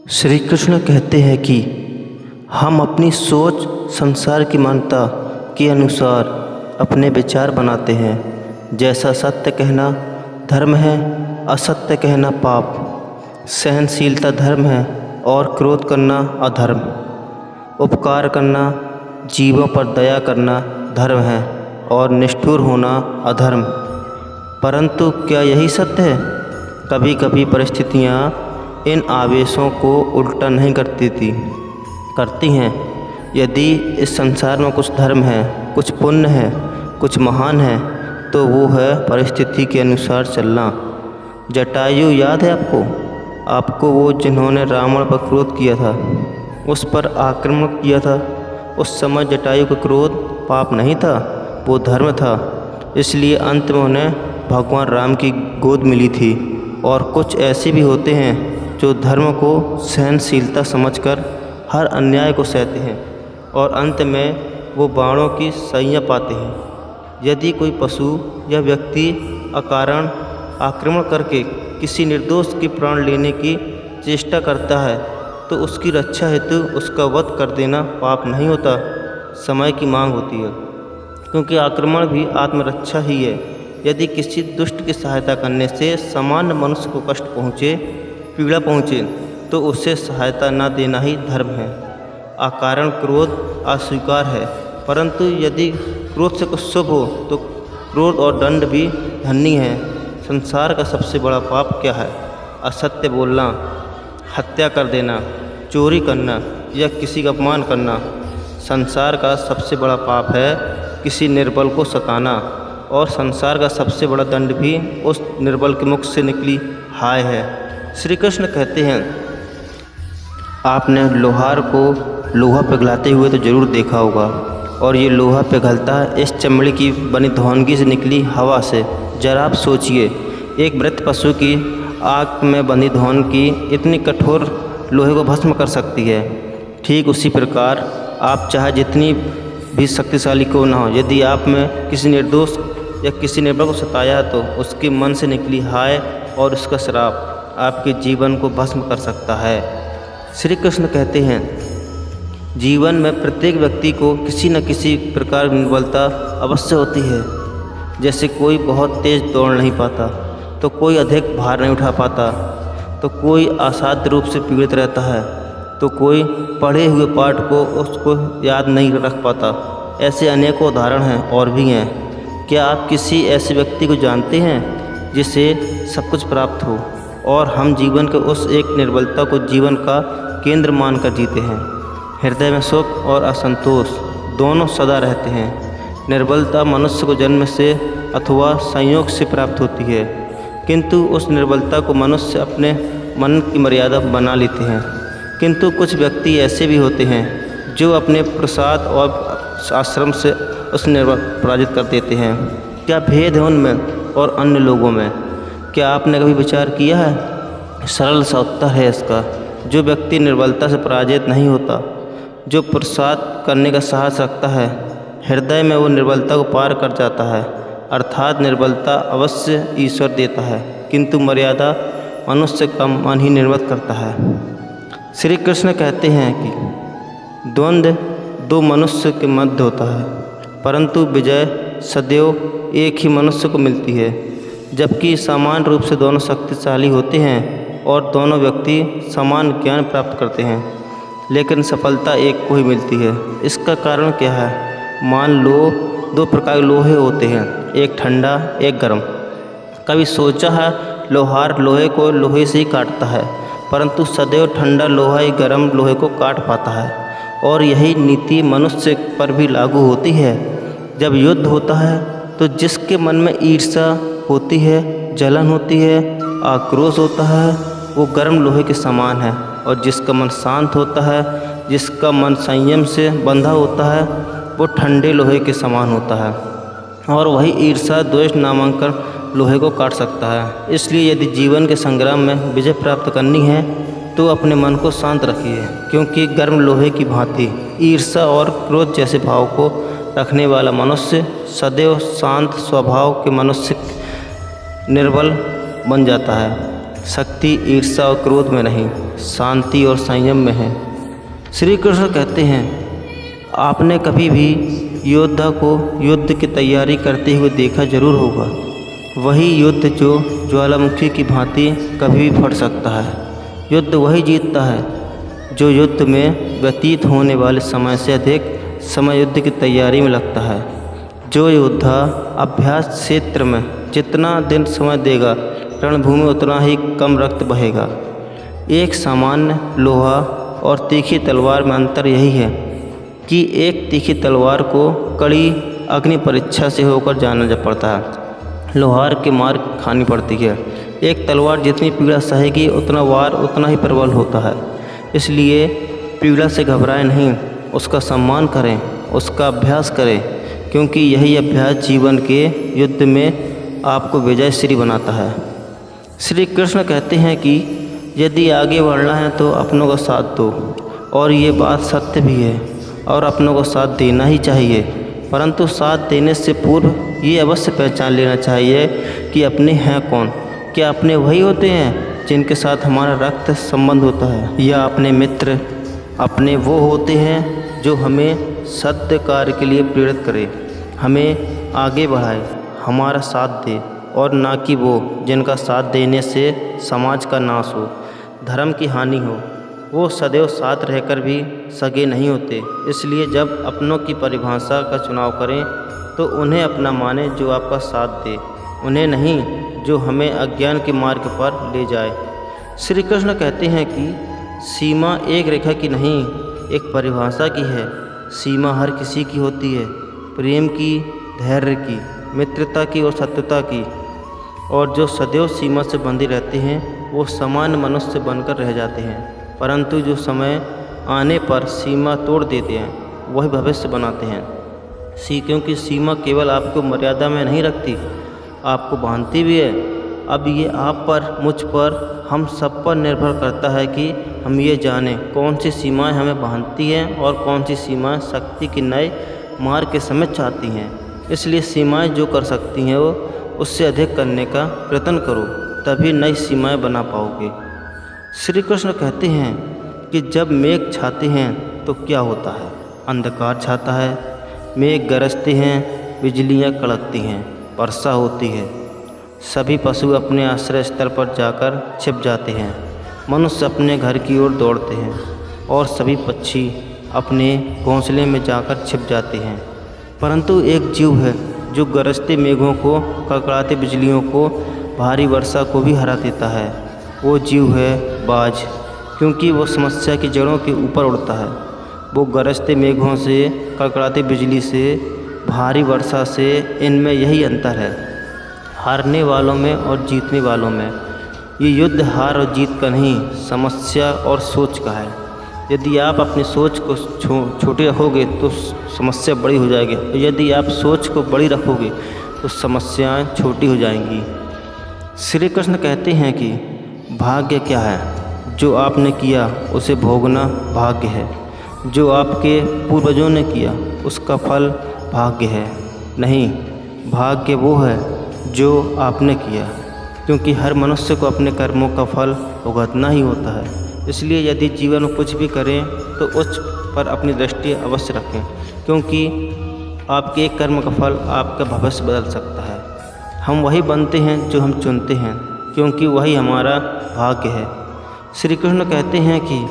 श्री कृष्ण कहते हैं कि हम अपनी सोच संसार की मान्यता के अनुसार अपने विचार बनाते हैं। जैसा सत्य कहना धर्म है, असत्य कहना पाप। सहनशीलता धर्म है और क्रोध करना अधर्म। उपकार करना, जीवों पर दया करना धर्म है और निष्ठुर होना अधर्म। परंतु क्या यही सत्य है? कभी कभी परिस्थितियाँ इन आवेशों को उल्टा नहीं करती हैं। यदि इस संसार में कुछ धर्म है, कुछ पुण्य है, कुछ महान है, तो वो है परिस्थिति के अनुसार चलना। जटायु याद है आपको वो जिन्होंने रावण पर क्रोध किया था, उस पर आक्रमण किया था। उस समय जटायु का क्रोध पाप नहीं था, वो धर्म था। इसलिए अंत में उन्हें भगवान राम की गोद मिली थी। और कुछ ऐसे भी होते हैं जो धर्म को सहनशीलता समझकर हर अन्याय को सहते हैं और अंत में वो बाणों की सैया पाते हैं। यदि कोई पशु या व्यक्ति अकारण आक्रमण करके किसी निर्दोष के प्राण लेने की चेष्टा करता है तो उसकी रक्षा हेतु उसका वध कर देना पाप नहीं होता, समय की मांग होती है। क्योंकि आक्रमण भी आत्मरक्षा ही है। यदि किसी दुष्ट की सहायता करने से सामान्य मनुष्य को कष्ट पहुँचे, पीड़ा पहुँचे, तो उसे सहायता न देना ही धर्म है। अकारण क्रोध अस्वीकार है, परंतु यदि क्रोध से कुछ शुभ हो तो क्रोध और दंड भी धन्य है। संसार का सबसे बड़ा पाप क्या है? असत्य बोलना, हत्या कर देना, चोरी करना या किसी का अपमान करना। संसार का सबसे बड़ा पाप है किसी निर्बल को सताना। और संसार का सबसे बड़ा दंड भी उस निर्बल के मुख से निकली हाय है। श्री कृष्ण कहते हैं, आपने लोहार को लोहा पिघलाते हुए तो ज़रूर देखा होगा, और ये लोहा पिघलता है इस चमड़ी की बनी धौंगी से निकली हवा से। जरा आप सोचिए, एक मृत पशु की आग में बंधी धौंगी इतनी कठोर लोहे को भस्म कर सकती है। ठीक उसी प्रकार आप चाहे जितनी भी शक्तिशाली क्यों ना हो, यदि आप में किसी निर्दोष या किसी निर्बल को सताया तो उसके मन से निकली हाय और उसका श्राप आपके जीवन को भस्म कर सकता है। श्री कृष्ण कहते हैं, जीवन में प्रत्येक व्यक्ति को किसी न किसी प्रकार की निर्बलता अवश्य होती है। जैसे कोई बहुत तेज़ दौड़ नहीं पाता, तो कोई अधिक भार नहीं उठा पाता, तो कोई असाध्य रूप से पीड़ित रहता है, तो कोई पढ़े हुए पाठ को उसको याद नहीं रख पाता। ऐसे अनेकों उदाहरण हैं और भी हैं। क्या आप किसी ऐसे व्यक्ति को जानते हैं जिसे सब कुछ प्राप्त हो और हम जीवन के उस एक निर्बलता को जीवन का केंद्र मानकर जीते हैं? हृदय में सुख और असंतोष दोनों सदा रहते हैं। निर्बलता मनुष्य को जन्म से अथवा संयोग से प्राप्त होती है, किंतु उस निर्बलता को मनुष्य अपने मन की मर्यादा बना लेते हैं। किंतु कुछ व्यक्ति ऐसे भी होते हैं जो अपने प्रसाद और आश्रम से उस निर्बल पराजित कर देते हैं। क्या भेद है उनमें और अन्य लोगों में? क्या आपने कभी विचार किया है? सरल सा उत्तर है इसका, जो व्यक्ति निर्बलता से पराजित नहीं होता, जो प्रसाद करने का साहस रखता है, हृदय में वो निर्बलता को पार कर जाता है। अर्थात निर्बलता अवश्य ईश्वर देता है, किंतु मर्यादा मनुष्य का मन ही निर्मित करता है। श्री कृष्ण कहते हैं कि द्वंद्व दो मनुष्य के मध्य होता है, परंतु विजय सदैव एक ही मनुष्य को मिलती है। जबकि समान रूप से दोनों शक्तिशाली होते हैं और दोनों व्यक्ति समान ज्ञान प्राप्त करते हैं, लेकिन सफलता एक को ही मिलती है। इसका कारण क्या है? मान लो दो प्रकार के लोहे होते हैं, एक ठंडा एक गर्म। कभी सोचा है लोहार लोहे को लोहे से ही काटता है, परंतु सदैव ठंडा लोहा ही गर्म लोहे को काट पाता है। और यही नीति मनुष्य पर भी लागू होती है। जब युद्ध होता है तो जिसके मन में ईर्ष्या होती है, जलन होती है, आक्रोश होता है, वो गर्म लोहे के समान है। और जिसका मन शांत होता है, जिसका मन संयम से बंधा होता है, वो ठंडे लोहे के समान होता है। और वही ईर्ष्या द्वेष नामांकन लोहे को काट सकता है। इसलिए यदि जीवन के संग्राम में विजय प्राप्त करनी है तो अपने मन को शांत रखिए, क्योंकि गर्म लोहे की भांति ईर्ष्या और क्रोध जैसे भाव को रखने वाला मनुष्य सदैव शांत स्वभाव के मनुष्य निर्बल बन जाता है। शक्ति ईर्ष्या और क्रोध में नहीं, शांति और संयम में है। श्री कृष्ण कहते हैं, आपने कभी भी योद्धा को युद्ध की तैयारी करते हुए देखा जरूर होगा। वही युद्ध जो ज्वालामुखी की भांति कभी भी फट सकता है। युद्ध वही जीतता है जो युद्ध में व्यतीत होने वाले समय से अधिक समय युद्ध की तैयारी में लगता है। जो योद्धा अभ्यास क्षेत्र में जितना दिन समय देगा, रणभूमि उतना ही कम रक्त बहेगा। एक सामान्य लोहा और तीखी तलवार में अंतर यही है कि एक तीखी तलवार को कड़ी अग्नि परीक्षा से होकर जाना पड़ता है, लोहार के मार खानी पड़ती है। एक तलवार जितनी पीड़ा सहेगी उतना वार उतना ही प्रबल होता है। इसलिए पीड़ा से घबराएं नहीं, उसका सम्मान करें, उसका अभ्यास करें, क्योंकि यही अभ्यास जीवन के युद्ध में आपको विजयश्री बनाता है। श्री कृष्ण कहते हैं कि यदि आगे बढ़ना है तो अपनों का साथ दो, और ये बात सत्य भी है, और अपनों को साथ देना ही चाहिए। परंतु साथ देने से पूर्व ये अवश्य पहचान लेना चाहिए कि अपने हैं कौन। क्या अपने वही होते हैं जिनके साथ हमारा रक्त संबंध होता है, या अपने मित्र अपने वो होते हैं जो हमें सत्य कार्य के लिए प्रेरित करे, हमें आगे बढ़ाए, हमारा साथ दे, और ना कि वो जिनका साथ देने से समाज का नाश हो, धर्म की हानि हो। वो सदैव साथ रहकर भी सगे नहीं होते। इसलिए जब अपनों की परिभाषा का चुनाव करें तो उन्हें अपना माने जो आपका साथ दे, उन्हें नहीं जो हमें अज्ञान के मार्ग पर ले जाए। श्री कृष्ण कहते हैं कि सीमा एक रेखा की नहीं, एक परिभाषा की है। सीमा हर किसी की होती है, प्रेम की, धैर्य की, मित्रता की और सत्यता की। और जो सदैव सीमा से बंधे रहते हैं वो सामान्य मनुष्य बनकर रह जाते हैं, परंतु जो समय आने पर सीमा तोड़ देते हैं वही भविष्य बनाते हैं। क्योंकि सीमा केवल आपको मर्यादा में नहीं रखती, आपको बांधती भी है। अब ये आप पर, मुझ पर, हम सब पर निर्भर करता है कि हम ये जानें कौन सी सीमाएं हमें बांधती हैं और कौन सी सीमाएं शक्ति के नए मार्ग के समय चाहती हैं। इसलिए सीमाएं जो कर सकती हैं वो उससे अधिक करने का प्रयत्न करो, तभी नई सीमाएं बना पाओगे। श्री कृष्ण कहते हैं कि जब मेघ छाते हैं तो क्या होता है? अंधकार छाता है, मेघ गरजते हैं, बिजलियां कड़कती हैं, वर्षा होती है। सभी पशु अपने आश्रय स्थल पर जाकर छिप जाते हैं, मनुष्य अपने घर की ओर दौड़ते हैं, और सभी पक्षी अपने घोंसले में जाकर छिप जाते हैं। परंतु एक जीव है जो गरजते मेघों को, कड़कड़ाती बिजलियों को, भारी वर्षा को भी हरा देता है। वो जीव है बाज, क्योंकि वो समस्या की जड़ों के ऊपर उड़ता है। वो गरजते मेघों से, कड़कड़ाती बिजली से, भारी वर्षा से, इनमें यही अंतर है, हारने वालों में और जीतने वालों में। ये युद्ध हार और जीत का नहीं, समस्या और सोच का है। यदि आप अपनी सोच को छोटी रखोगे तो समस्या बड़ी हो जाएगी, और यदि आप सोच को बड़ी रखोगे तो समस्याएं छोटी हो जाएंगी। श्री कृष्ण कहते हैं कि भाग्य क्या है? जो आपने किया उसे भोगना भाग्य है। जो आपके पूर्वजों ने किया उसका फल भाग्य है नहीं, भाग्य वो है जो आपने किया, क्योंकि हर मनुष्य को अपने कर्मों का फल भुगतना ही होता है। इसलिए यदि जीवन में कुछ भी करें तो उस पर अपनी दृष्टि अवश्य रखें, क्योंकि आपके एक कर्म का फल आपका भविष्य बदल सकता है। हम वही बनते हैं जो हम चुनते हैं, क्योंकि वही हमारा भाग्य है। श्री कृष्ण कहते हैं कि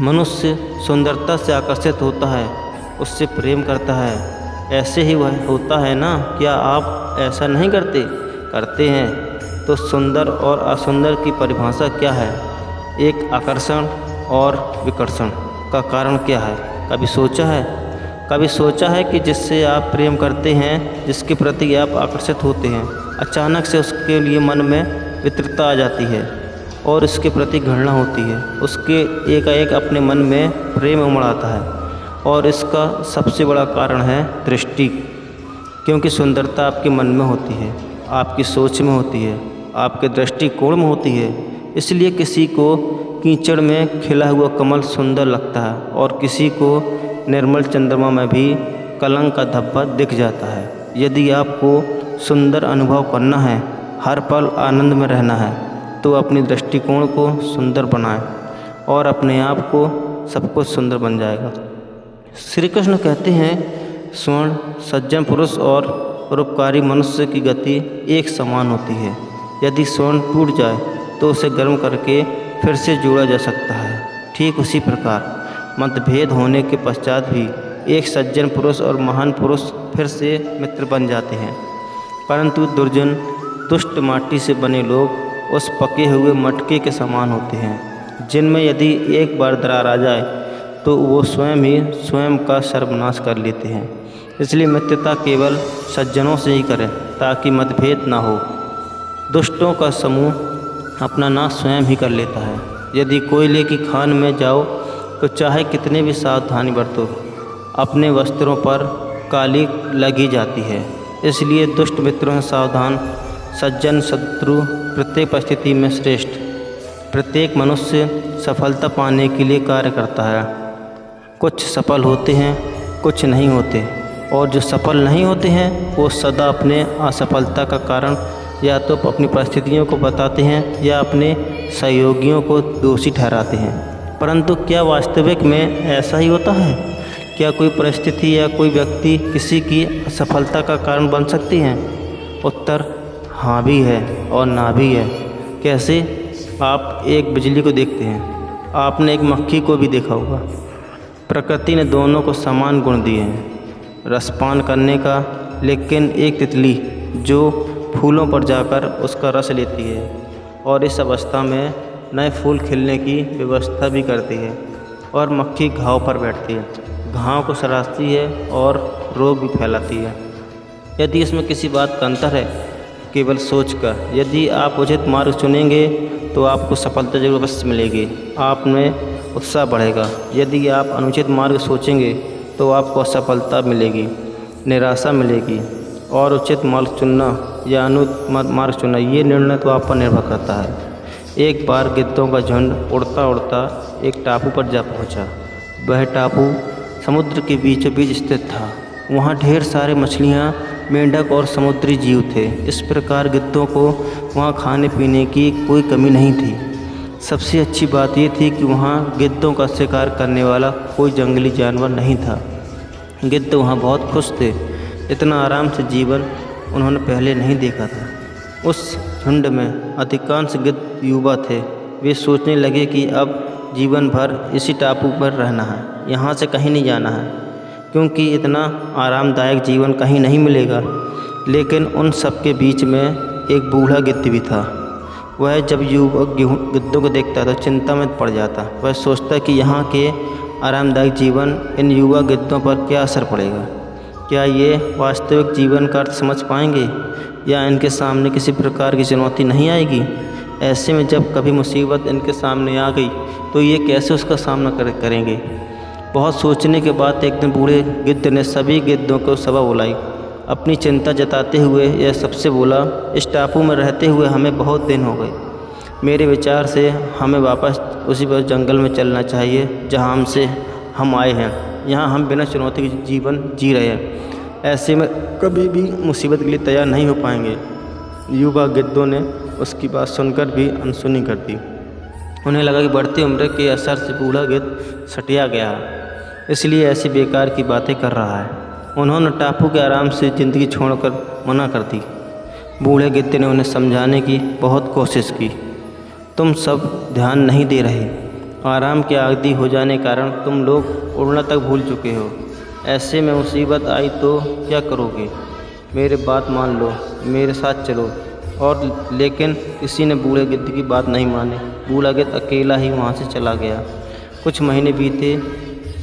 मनुष्य सुंदरता से आकर्षित होता है, उससे प्रेम करता है। ऐसे ही वह होता है ना? क्या आप ऐसा नहीं करते? करते हैं। तो सुंदर और असुंदर की परिभाषा क्या है? एक आकर्षण और विकर्षण का कारण क्या है? कभी सोचा है? कभी सोचा है कि जिससे आप प्रेम करते हैं, जिसके प्रति आप आकर्षित होते हैं, अचानक से उसके लिए मन में वित्रता आ जाती है और इसके प्रति घृणा होती है, उसके एकाएक अपने मन में प्रेम उमड़ आता है। और इसका सबसे बड़ा कारण है दृष्टि, क्योंकि सुंदरता आपके मन में होती है, आपकी सोच में होती है, आपके दृष्टिकोण में होती है। इसलिए किसी को कीचड़ में खिला हुआ कमल सुंदर लगता है और किसी को निर्मल चंद्रमा में भी कलंक का धब्बा दिख जाता है। यदि आपको सुंदर अनुभव करना है, हर पल आनंद में रहना है, तो अपनी दृष्टिकोण को सुंदर बनाए और अपने आप को सब कुछ सुंदर बन जाएगा। श्री कृष्ण कहते हैं, स्वर्ण, सज्जन पुरुष और परोपकारी मनुष्य की गति एक समान होती है। यदि स्वर्ण टूट जाए तो उसे गर्म करके फिर से जोड़ा जा सकता है। ठीक उसी प्रकार मतभेद होने के पश्चात भी एक सज्जन पुरुष और महान पुरुष फिर से मित्र बन जाते हैं। परंतु दुर्जन, दुष्ट माटी से बने लोग उस पके हुए मटके के समान होते हैं, जिनमें यदि एक बार दरार आ जाए तो वो स्वयं ही स्वयं का सर्वनाश कर लेते हैं। इसलिए मित्रता केवल सज्जनों से ही करें ताकि मतभेद ना हो। दुष्टों का समूह अपना नाश स्वयं ही कर लेता है। यदि कोयले की खान में जाओ तो चाहे कितने भी सावधानी बरतो, अपने वस्त्रों पर काली लगी जाती है। इसलिए दुष्ट मित्रों से सावधान, सज्जन शत्रु प्रत्येक परिस्थिति में श्रेष्ठ। प्रत्येक मनुष्य सफलता पाने के लिए कार्य करता है। कुछ सफल होते हैं, कुछ नहीं होते, और जो सफल नहीं होते हैं वो सदा अपने असफलता का कारण या तो अपनी परिस्थितियों को बताते हैं या अपने सहयोगियों को दोषी ठहराते हैं। परंतु क्या वास्तविक में ऐसा ही होता है? क्या कोई परिस्थिति या कोई व्यक्ति किसी की असफलता का कारण बन सकती है? उत्तर हाँ भी है और ना भी है। कैसे? आप एक बिजली को देखते हैं, आपने एक मक्खी को भी देखा होगा। प्रकृति ने दोनों को समान गुण दिए हैं रसपान करने का, लेकिन एक तितली जो फूलों पर जाकर उसका रस लेती है और इस अवस्था में नए फूल खिलने की व्यवस्था भी करती है, और मक्खी घाव पर बैठती है, घाव को सराहती है और रोग भी फैलाती है। यदि इसमें किसी बात का अंतर है केवल सोच का। यदि आप उचित मार्ग चुनेंगे तो आपको सफलता जरूर अवश्य मिलेगी, आप में उत्साह बढ़ेगा। यदि आप अनुचित मार्ग सोचेंगे तो आपको असफलता मिलेगी, निराशा मिलेगी। और उचित मार्ग चुनना या अनुचित मार्ग चुनना, ये निर्णय तो आप पर निर्भर करता है। एक बार गिद्धों का झुंड उड़ता उड़ता एक टापू पर जा पहुंचा। वह टापू समुद्र के बीचों बीच स्थित था। वहाँ ढेर सारे मछलियाँ, मेंढक और समुद्री जीव थे। इस प्रकार गिद्धों को वहाँ खाने पीने की कोई कमी नहीं थी। सबसे अच्छी बात यह थी कि वहाँ गिद्धों का शिकार करने वाला कोई जंगली जानवर नहीं था। गिद्ध वहाँ बहुत खुश थे। इतना आराम से जीवन उन्होंने पहले नहीं देखा था। उस झुंड में अधिकांश गिद्ध युवा थे। वे सोचने लगे कि अब जीवन भर इसी टापू पर रहना है, यहाँ से कहीं नहीं जाना है, क्योंकि इतना आरामदायक जीवन कहीं नहीं मिलेगा। लेकिन उन सब के बीच में एक बूढ़ा गिद्ध भी था। वह जब युवक गिद्धों को देखता तो चिंता में पड़ जाता। वह सोचता कि यहाँ के आरामदायक जीवन इन युवा गिद्धों पर क्या असर पड़ेगा। क्या ये वास्तविक जीवन का अर्थ समझ पाएंगे या इनके सामने किसी प्रकार की चुनौती नहीं आएगी? ऐसे में जब कभी मुसीबत इनके सामने आ गई तो ये कैसे उसका सामना करेंगे? बहुत सोचने के बाद एक दिन बूढ़े गिद्ध ने सभी गिद्धों को सभा बुलाई। अपनी चिंता जताते हुए यह सबसे बोला, इस टापू में रहते हुए हमें बहुत दिन हो गए। मेरे विचार से हमें वापस उसी पर जंगल में चलना चाहिए जहाँ हम आए हैं। यहाँ हम बिना चुनौती के जीवन जी रहे हैं। ऐसे में कभी भी मुसीबत के लिए तैयार नहीं हो पाएंगे। युवा गिद्धों ने उसकी बात सुनकर भी अनसुनी कर दी। उन्हें लगा कि बढ़ती उम्र के असर से बूढ़ा गिद्ध सटिया गया, इसलिए ऐसी बेकार की बातें कर रहा है। उन्होंने टापू के आराम से ज़िंदगी छोड़कर मना कर दी। बूढ़े गिद्ध ने उन्हें समझाने की बहुत कोशिश की। तुम सब ध्यान नहीं दे रहे। आराम के आदी हो जाने के कारण तुम लोग उड़ना तक भूल चुके हो। ऐसे में मुसीबत आई तो क्या करोगे? मेरे बात मान लो, मेरे साथ चलो। और लेकिन किसी ने बूढ़े गिद्ध की बात नहीं मानी। बूढ़ा गिद्ध अकेला ही वहाँ से चला गया। कुछ महीने बीते।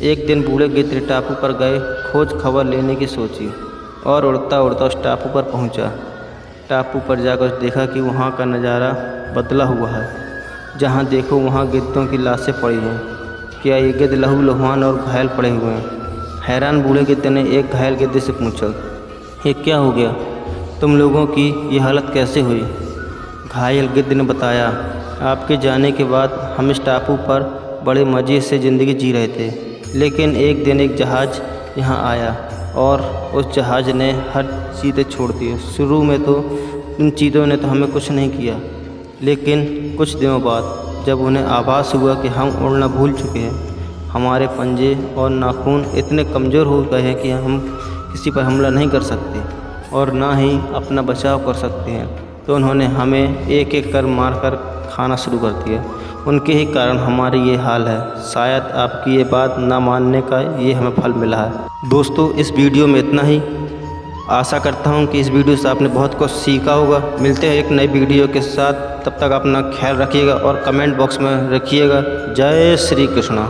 एक दिन बूढ़े गिद्ध ने टापू पर गए, खोज खबर लेने की सोची और उड़ता उड़ता उस टापू पर पहुँचा। टापू पर जाकर देखा कि वहाँ का नज़ारा बदला हुआ है। जहाँ देखो वहाँ गिद्धों की लाशें पड़ी हैं। क्या ये गिद्ध लहू लुहान और घायल पड़े हुए हैं? हैरान बूढ़े गिद्ध ने एक घायल गिद्ध से पूछा, ये क्या हो गया? तुम लोगों की ये हालत कैसे हुई? घायल गिद्ध ने बताया, आपके जाने के बाद हम इस टापू पर बड़े मज़े से ज़िंदगी जी रहे थे, लेकिन एक दिन एक जहाज़ यहाँ आया और उस जहाज़ ने हर चीज़ें छोड़ दी। शुरू में तो इन चीज़ों ने तो हमें कुछ नहीं किया, लेकिन कुछ दिनों बाद जब उन्हें आभास हुआ कि हम उड़ना भूल चुके हैं, हमारे पंजे और नाखून इतने कमज़ोर हो गए हैं कि हम किसी पर हमला नहीं कर सकते और ना ही अपना बचाव कर सकते हैं, तो उन्होंने हमें एक एक कर मारकर खाना शुरू कर दिया। उनके ही कारण हमारी ये हाल है। शायद आपकी ये बात ना मानने का ये हमें फल मिला है। दोस्तों, इस वीडियो में इतना ही। आशा करता हूँ कि इस वीडियो से आपने बहुत कुछ सीखा होगा। मिलते हैं एक नई वीडियो के साथ, तब तक अपना ख्याल रखिएगा और कमेंट बॉक्स में रखिएगा। जय श्री कृष्णा।